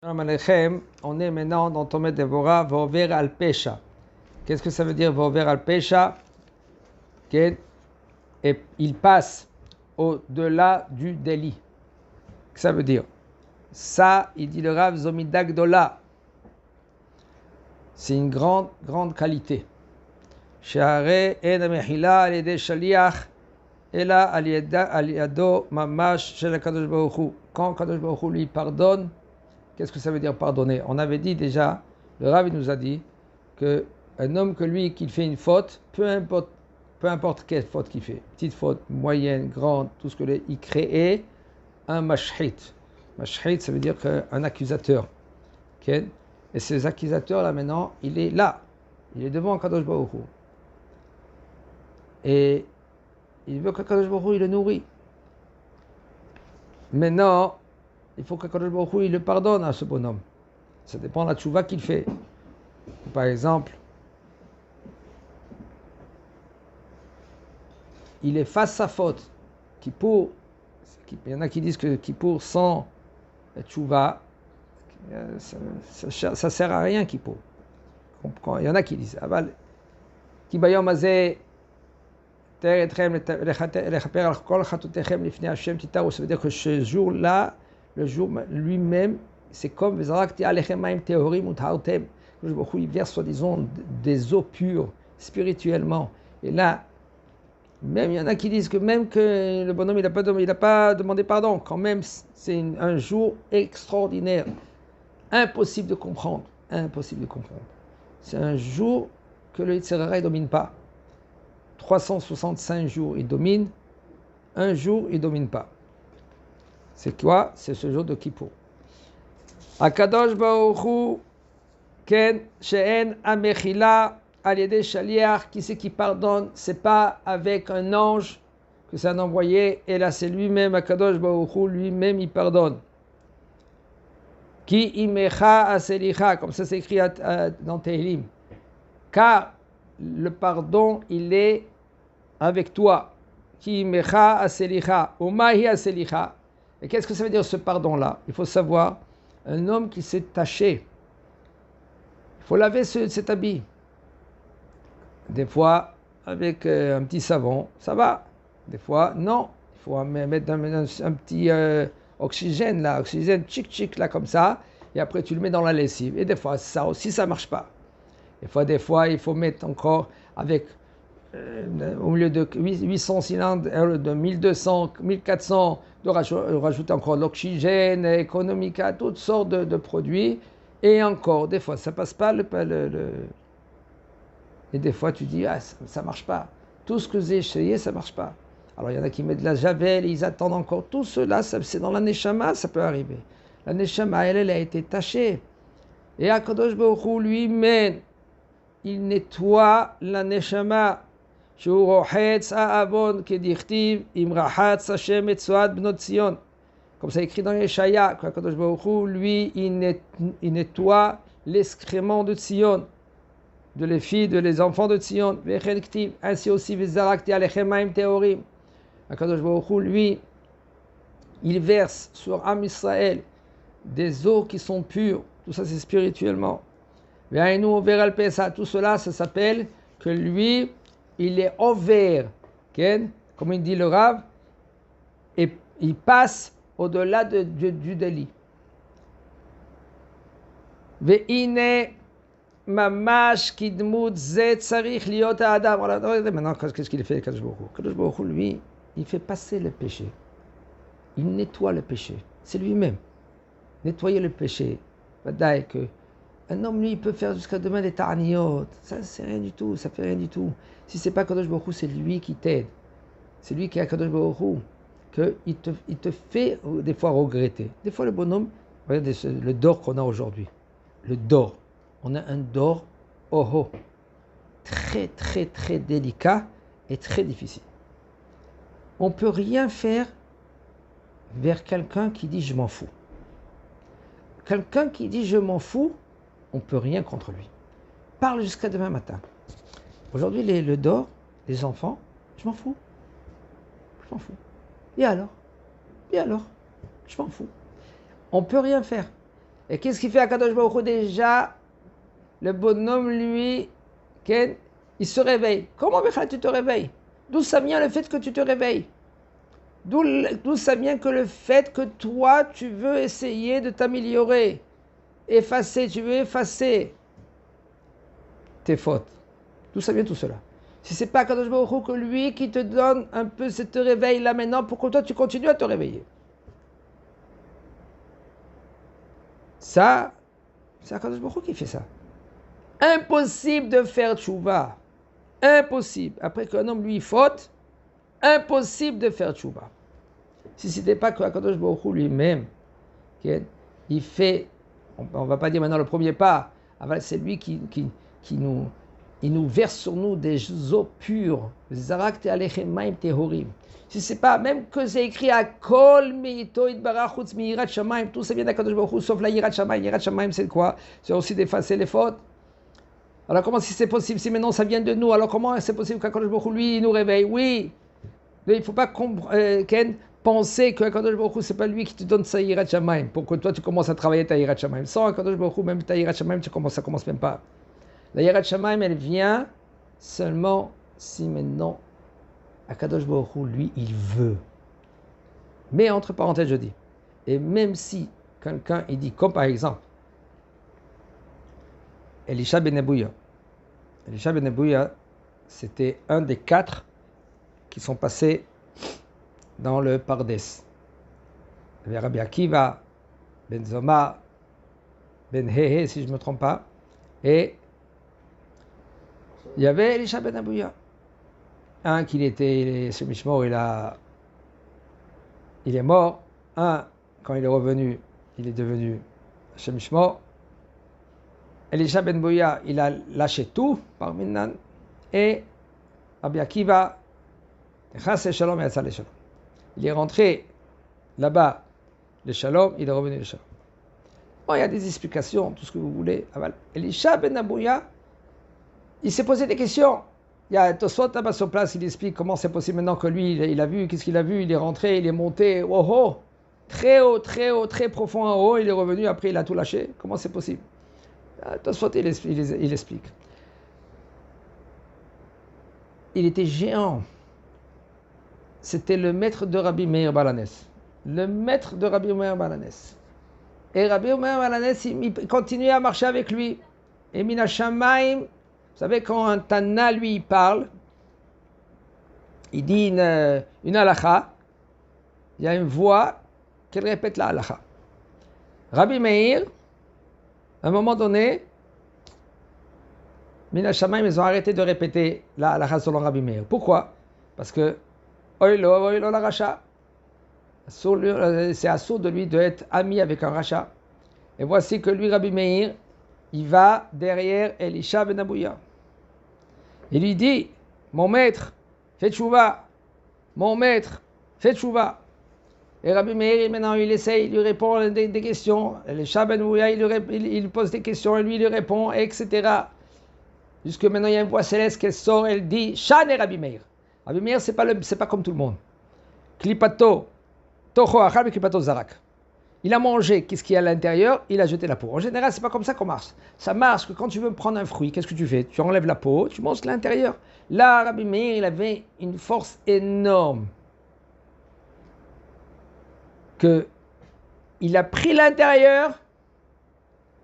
Shalom Aleichem, on est maintenant dans Tomet Devora, Vover al Pesha. Qu'est-ce que ça veut dire Vover al Pesha? Et il passe au-delà du délit. Qu'est-ce que ça veut dire? Ça, il dit le Rav Zomidak Dola. C'est une grande qualité. She'are en mechila al yedei shaliach ela al yado mamash shel HaKadosh Baruch Hu. Quand HaKadosh Baruch Hu lui pardonne, qu'est-ce que ça veut dire pardonner? On avait dit déjà, le Rav nous a dit qu'un homme que lui, qu'il fait une faute, peu importe quelle faute qu'il fait, petite faute, moyenne, grande, tout ce que il crée un mashhit. Mashhit, ça veut dire qu'un accusateur. Okay? Et ces accusateurs-là, maintenant, il est là. Il est devant Kadosh Baruch Hu. Et il veut que Kadosh Baruch Hu, il le nourrit. Maintenant, il faut que Kadosh Baruch Hu, il le pardonne à ce bonhomme. Ça dépend de la tchouva qu'il fait. Par exemple, il efface sa faute. Il y en a qui disent que Kippour sans tchouva, ça sert à rien Kippour. Il y en a qui disent, Ki bayom hazeh ter etchem lechaper al kol chatotechem lifnei Hashem titaru. Ça veut dire que ce jour-là, le jour lui-même, c'est comme Vezarakti alechem ma'im tehorim uthartem. Il verse soi-disant des eaux pures spirituellement. Et là, même il y en a qui disent que même que le bonhomme il n'a pas demandé pardon, quand même c'est un jour extraordinaire, impossible de comprendre. C'est un jour que le Yetzer Hara ne domine pas. 365 jours il domine, un jour il ne domine pas. C'est quoi? C'est ce jour de Kippour. Akadosh Baruch Hu ken she'en amechila al yedei shaliach, qui c'est qui pardonne? C'est pas avec un ange que c'est un envoyé, et là c'est lui-même, Akadosh Baruch Hu, lui-même il pardonne. Ki imecha aselicha, comme ça c'est écrit dans Tehillim. Car le pardon il est avec toi. Ki imecha aselicha, umahi aselicha. Et qu'est-ce que ça veut dire ce pardon-là? Il faut savoir, un homme qui s'est taché, il faut laver cet habit. Des fois, avec un petit savon, ça va. Des fois, non. Il faut mettre un petit oxygène, là, oxygène tchic, là, comme ça. Et après, tu le mets dans la lessive. Et des fois, ça aussi, ça ne marche pas. Des fois, il faut mettre encore avec, au milieu de 800 cylindres, de 1200, 1400, de rajouter encore l'oxygène, économica, toutes sortes de produits. Et encore, des fois, ça ne passe pas Et des fois, tu dis, ça ne marche pas. Tout ce que j'ai essayé, ça ne marche pas. Alors, il y en a qui mettent de la javel, ils attendent encore. Tout cela, c'est dans la Neshama, ça peut arriver. La Neshama, elle a été tachée. Et Akadosh Baruch Hu lui-même, il nettoie la Neshama. Shu rohetz ha'avon kedichtiv imrachatz Hashem etzoad bnot Tzion. Comme ça écrit dans Yeshaya, qu'Akadosh Baruch Hu, lui, il nettoie l'excrément de Tzion, de les filles, de les enfants de Tzion. Ainsi aussi, Vezarakti alechem ma'im tehorim. Akadosh Baruch Hu, lui, il verse sur Am Israël des eaux qui sont pures. Tout ça, c'est spirituellement. Tout cela, ça s'appelle que lui, il est ouvert, comme il dit le Rav, et il passe au-delà du délit. Ve'ine mamash kidmut ze tzarich liot ha'adam. Maintenant, qu'est-ce qu'il fait, Kadosh Baruch Hu? Kadosh Baruch Hu, lui, il fait passer le péché. Il nettoie le péché. C'est lui-même. Nettoyer le péché. Vadaï que un homme, lui, il peut faire jusqu'à demain des ta'aniyot. Ça, c'est rien du tout. Ça fait rien du tout. Si c'est pas Kadosh Baruch Hu, c'est lui qui t'aide. C'est lui qui a Kadosh Baruch Hu. Il te fait des fois regretter. Des fois, le bonhomme, regardez le dor qu'on a aujourd'hui. Le dor. On a un dor très, très, très délicat et très difficile. On ne peut rien faire vers quelqu'un qui dit « je m'en fous ». Quelqu'un qui dit « je m'en fous », on ne peut rien contre lui. Parle jusqu'à demain matin. Aujourd'hui, le dor, les enfants, je m'en fous. Je m'en fous. Et alors, je m'en fous. On ne peut rien faire. Et qu'est-ce qu'il fait à Kadosh Baruch Hu déjà? Le bonhomme, lui, il se réveille. Comment tu te réveilles? D'où ça vient le fait que tu te réveilles? D'où ça vient que le fait que toi, tu veux essayer de t'améliorer, tu veux effacer tes fautes. D'où ça vient tout cela? Si c'est pas Kadosh Baruch Hu que lui qui te donne un peu ce réveil là maintenant, pour que toi tu continues à te réveiller. Ça, c'est Kadosh Baruch Hu qui fait ça. Impossible de faire tchouva. Impossible. Après qu'un homme lui faute, impossible de faire tchouva. Si ce n'était pas que Kadosh Baruch Hu lui-même, il fait, on ne va pas dire maintenant le premier pas, c'est lui qui nous verse sur nous des eaux pures. Zarakte alechem maim tehorim. Si c'est pas, même que c'est écrit à Kol Meito Itbarach Chutz Miyirat Shamayim, tout ça vient d'Akadosh Baruch Hu, sauf la Yirat Shamayim. Yirat Shamayim, c'est quoi? C'est aussi d'effacer les fautes. Alors comment si c'est possible, si maintenant ça vient de nous, alors comment c'est possible qu'Akadosh Baruch Hu, lui, il nous réveille? Oui, il ne faut pas penser qu'Akadosh Baruch Hu, c'est pas lui qui te donne sa Yirat Shamayim, pour que toi tu commences à travailler ta Yirat Shamayim. Sans Akadosh Baruch Hu, même ta Yirat Shamayim, ça commence même pas. La Yirat Shamayim, elle vient seulement si maintenant Akadosh Baruch Hu, lui, il veut. Mais entre parenthèses, je dis, et même si quelqu'un, il dit, comme par exemple, Elisha ben Abouya. Elisha ben Abouya, c'était un des 4 qui sont passés dans le Pardes. Il y avait Rabbi Akiva, Ben Zoma, Ben Hehe, si je ne me trompe pas, et il y avait Elisha ben Abouya. Un qui était, ce Mishmor, il est mort. Un, quand il est revenu, il est devenu Hashem Mishmor. Elisha ben Bouya, il a lâché tout par Minnan. Et Rabbi Akiva, il est rentré là-bas, le Shalom, il est revenu le Shalom. Bon, il y a des explications, tout ce que vous voulez. Elisha ben Abouya, il s'est posé des questions. Il y a Tosfot là-bas sur place, il explique comment c'est possible maintenant que lui, il a vu, qu'est-ce qu'il a vu, il est rentré, il est monté, oh, très haut, très profond en haut, il est revenu, après il a tout lâché. Comment c'est possible? Tosfot, il explique. Il était géant. C'était le maître de Rabbi Meir Balanes. Le maître de Rabbi Meir Balanes. Et Rabbi Meir Balanes, il continuait à marcher avec lui. Et Mina Shamaim, vous savez, quand un Tana, lui, il parle, il dit une halakha, il y a une voix qui répète la halakha. Rabbi Meir, à un moment donné, Mina Shamaim, ils ont arrêté de répéter la halakha selon Rabbi Meir. Pourquoi? Parce que Oilo la racha. C'est assourd de lui d'être ami avec un racha. Et voici que lui, Rabbi Meir, il va derrière Elisha ben Abouya. Il lui dit, mon maître, fais tchouva. Mon maître, fais tchouva. Et Rabbi Meir, maintenant, il essaye, il lui répond des questions. Elisha ben Abouya, il pose des questions, et lui, il lui répond, etc. Jusque maintenant, il y a une voix céleste qui sort, elle dit, Shan et Rabbi Meir. Rabbi Meir, c'est pas comme tout le monde. Klipato, tocho achal, klipato zarak. Il a mangé, qu'est-ce qu'il y a à l'intérieur? Il a jeté la peau. En général, c'est pas comme ça qu'on marche. Ça marche que quand tu veux prendre un fruit, qu'est-ce que tu fais? Tu enlèves la peau, tu manges l'intérieur. Là, Rabbi Meir, il avait une force énorme. Que il a pris l'intérieur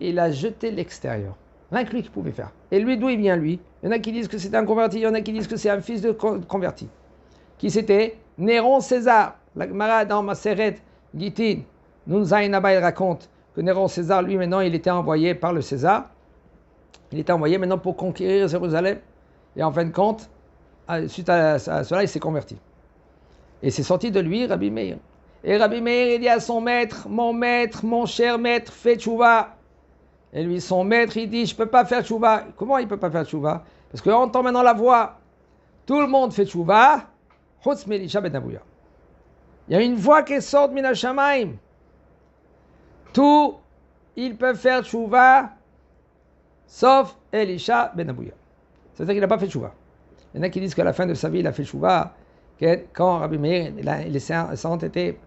et il a jeté l'extérieur. Rien que lui qui pouvait faire. Et lui, d'où il vient, lui? Il y en a qui disent que c'est un converti, il y en a qui disent que c'est un fils de converti. Qui c'était? Néron César. La Gemara dans Maseret Gitin, Nunzaïn Abba, il raconte que Néron César, lui, maintenant, il était envoyé par le César. Il était envoyé maintenant pour conquérir Jérusalem. Et en fin de compte, suite à cela, il s'est converti. Et c'est sorti de lui, Rabbi Meir. Et Rabbi Meir, il dit à son maître, mon cher maître, fais tchouva. Et lui, son maître, il dit, je ne peux pas faire tchouva. Comment il ne peut pas faire tchouva? Parce qu'on entend maintenant la voix. Tout le monde fait tchouva. Chutz Elisha ben Abouya. Il y a une voix qui sort de Mina Shamaim. Tout, ils peuvent faire tchouva, sauf Elisha ben Abouya. C'est-à-dire qu'il n'a pas fait tchouva. Il y en a qui disent qu'à la fin de sa vie, il a fait tchouva. Quand Rabbi Meir, il s'est entêté,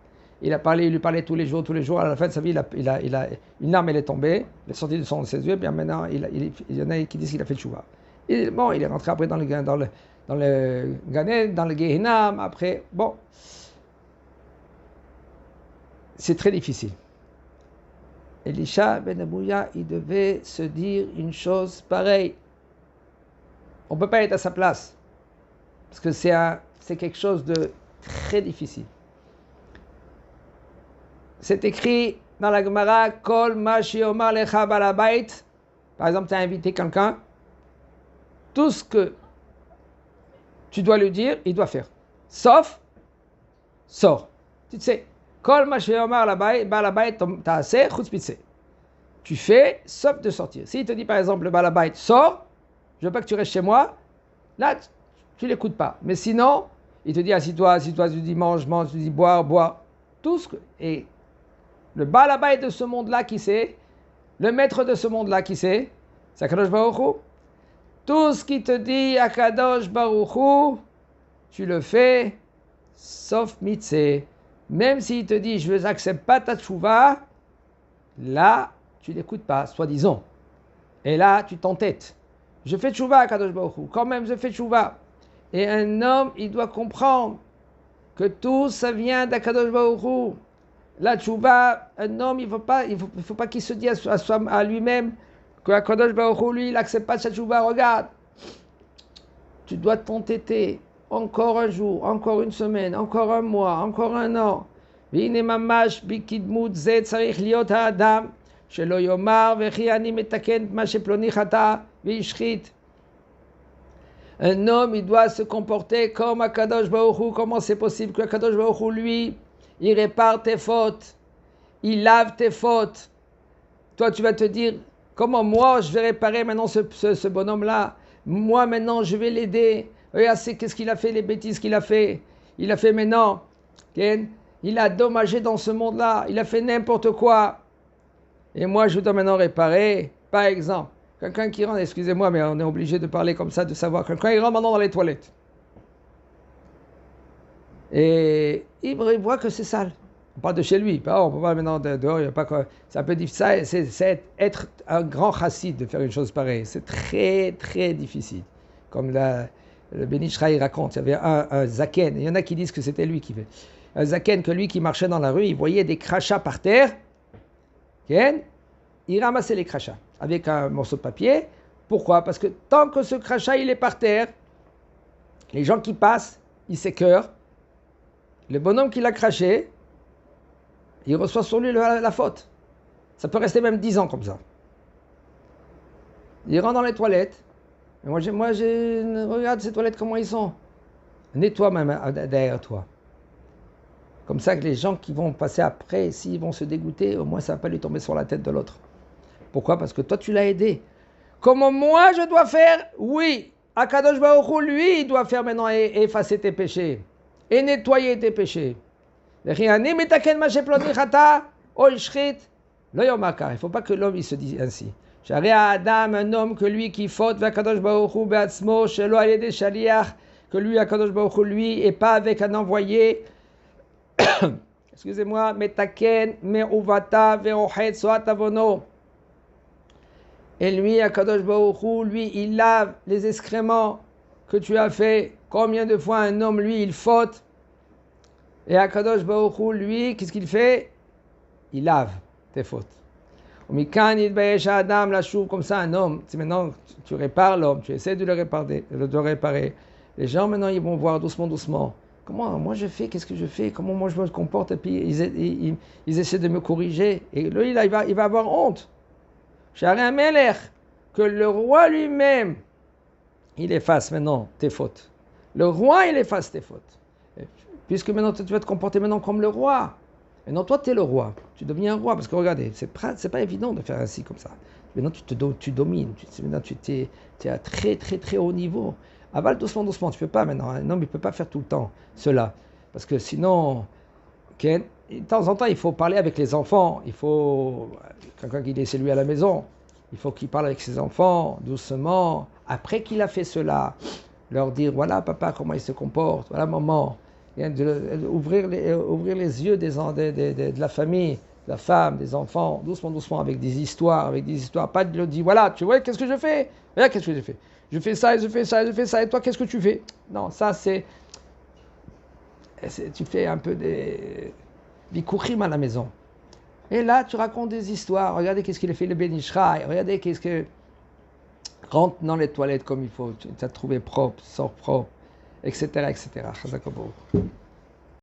il lui parlait tous les jours. À la fin de sa vie, une larme, elle est tombée, elle est sortie de ses yeux, bien maintenant, il y en a qui disent qu'il a fait tchouva. Et bon, il est rentré après dans le Ganen, dans le Gehinam, après, bon. C'est très difficile. Elisha ben Abouya, il devait se dire une chose pareille. On ne peut pas être à sa place. Parce que c'est quelque chose de très difficile. C'est écrit dans la Gemara, Kol ma shiomar lecha balabait. Par exemple, tu as invité quelqu'un. Tout ce que tu dois lui dire, il doit faire. Sauf, sors. Tu sais, Kol ma shiomar balabait ta'aseh chutz mitzeh. Tu fais, sauf de sortir. S'il te dit par exemple, le balabait, sors, je veux pas que tu restes chez moi, là, tu l'écoutes pas. Mais sinon, il te dit, assis-toi, tu dis mange, tu dis boire. Tout ce que... Et le balabait de ce monde-là, qui c'est? Le maître de ce monde-là, qui c'est? C'est Akadosh Baruch Hu. Tout ce qui te dit Akadosh Baruch Hu, tu le fais, sauf mitzeh. Même s'il te dit, je n'accepte pas ta tchouva, là, tu n'écoutes pas, soi-disant. Et là, tu t'entêtes. Je fais tchouva à Kadosh Baruch Hu. Quand même, je fais tchouva. Et un homme, il doit comprendre que tout ça vient d'Akadosh Baruch Hu. La tchouva, un homme, il ne faut pas qu'il se dise à lui-même que Akadosh Baruch Hu, lui, il n'accepte pas cette tchouva. Regarde, tu dois t'entêter. Encore un jour, encore une semaine, encore un mois, encore un an. והנה ממש בקדמות זה צריך להיות האדם שלא יאמר וכי אני מתקן את מה שפלוני חטא והשחית. Un homme, il doit se comporter comme Akadosh Baruch Hu. Comment c'est possible que Akadosh Baruch Hu, lui, il répare tes fautes, il lave tes fautes. Toi, tu vas te dire, comment moi, je vais réparer maintenant ce bonhomme-là? Moi, maintenant, je vais l'aider. Regarde, qu'est-ce qu'il a fait, les bêtises qu'il a fait. Il a fait maintenant, il a dommagé dans ce monde-là, il a fait n'importe quoi. Et moi, je dois maintenant réparer. Par exemple, quelqu'un qui rentre, excusez-moi, mais on est obligé de parler comme ça, de savoir. Quelqu'un, il rentre maintenant dans les toilettes. Et il voit que c'est sale. On parle de chez lui. On ne peut pas maintenant dehors, il n'y a pas quoi. C'est un peu difficile. C'est être un grand chassid de faire une chose pareille. C'est très, très difficile. Comme le Ben Ish Chai raconte, il y avait un zaken. Il y en a qui disent que c'était lui qui fait. Un zaken, que lui qui marchait dans la rue, il voyait des crachats par terre. Il ramassait les crachats avec un morceau de papier. Pourquoi? Parce que tant que ce crachat il est par terre, les gens qui passent, ils s'écœurent. Le bonhomme qui l'a craché, il reçoit sur lui la faute. Ça peut rester même 10 ans comme ça. Il rentre dans les toilettes. Et regarde ces toilettes, comment ils sont. Nettoie même derrière toi. Comme ça que les gens qui vont passer après, s'ils vont se dégoûter, au moins ça ne va pas lui tomber sur la tête de l'autre. Pourquoi? Parce que toi tu l'as aidé. Comment moi je dois faire? Oui, Akadosh Baruch Hu, lui, il doit faire maintenant et effacer tes péchés. Et nettoyer tes péchés. Il ne faut pas que l'homme il se dise ainsi. J'avais à Adam un homme que lui qui faute vers Akadosh Baruch Hu be'atzmo, shelo alede shaliach, que lui Akadosh Baruch Hu, lui, et pas avec un envoyé. Excusez-moi, metaken me'uvata ve'ochet soat avono. Et lui, Akadosh Baruch Hu, lui, il lave les excréments que tu as fait. Combien de fois un homme, lui, il faute? Et Akadosh Baruch Hu, lui, qu'est-ce qu'il fait? Il lave tes fautes. Adam, la chou, comme ça, un homme, si maintenant tu répares l'homme, tu essaies de le réparer. Les gens, maintenant, ils vont voir doucement. Comment moi je fais? Qu'est-ce que je fais? Comment moi je me comporte? Et puis ils essaient de me corriger. Et lui, il va avoir honte. J'aurais un melech, que le roi lui-même, il efface maintenant tes fautes. Le roi, il efface tes fautes. Puisque maintenant, tu vas te comporter maintenant comme le roi. Maintenant, toi, tu es le roi. Tu deviens un roi. Parce que regardez, c'est pas évident de faire ainsi comme ça. Maintenant, tu domines. Maintenant, tu es à très, très, très haut niveau. Avale doucement. Tu ne peux pas maintenant. Un homme, il ne peut pas faire tout le temps cela. Parce que sinon, de temps en temps, il faut parler avec les enfants. Il faut, quelqu'un qui laisse lui à la maison, il faut qu'il parle avec ses enfants doucement. Après qu'il a fait cela, leur dire, voilà papa, comment il se comporte. Voilà maman. Ouvrir les yeux de la famille, de la femme, des enfants, doucement, doucement, avec des histoires, pas de leur dire, voilà, tu vois, qu'est-ce que je fais? Regarde, qu'est-ce que j'ai fait? Je fais ça, et je fais ça, et je fais ça, et toi, qu'est-ce que tu fais? Non, ça, tu fais un peu des bikurim à la maison. Et là, tu racontes des histoires. Regardez qu'est-ce qu'il a fait le Ben Ishraï. Regardez qu'est-ce que... Rentre dans les toilettes comme il faut. Tu as trouvé propre, sors propre, etc., etc.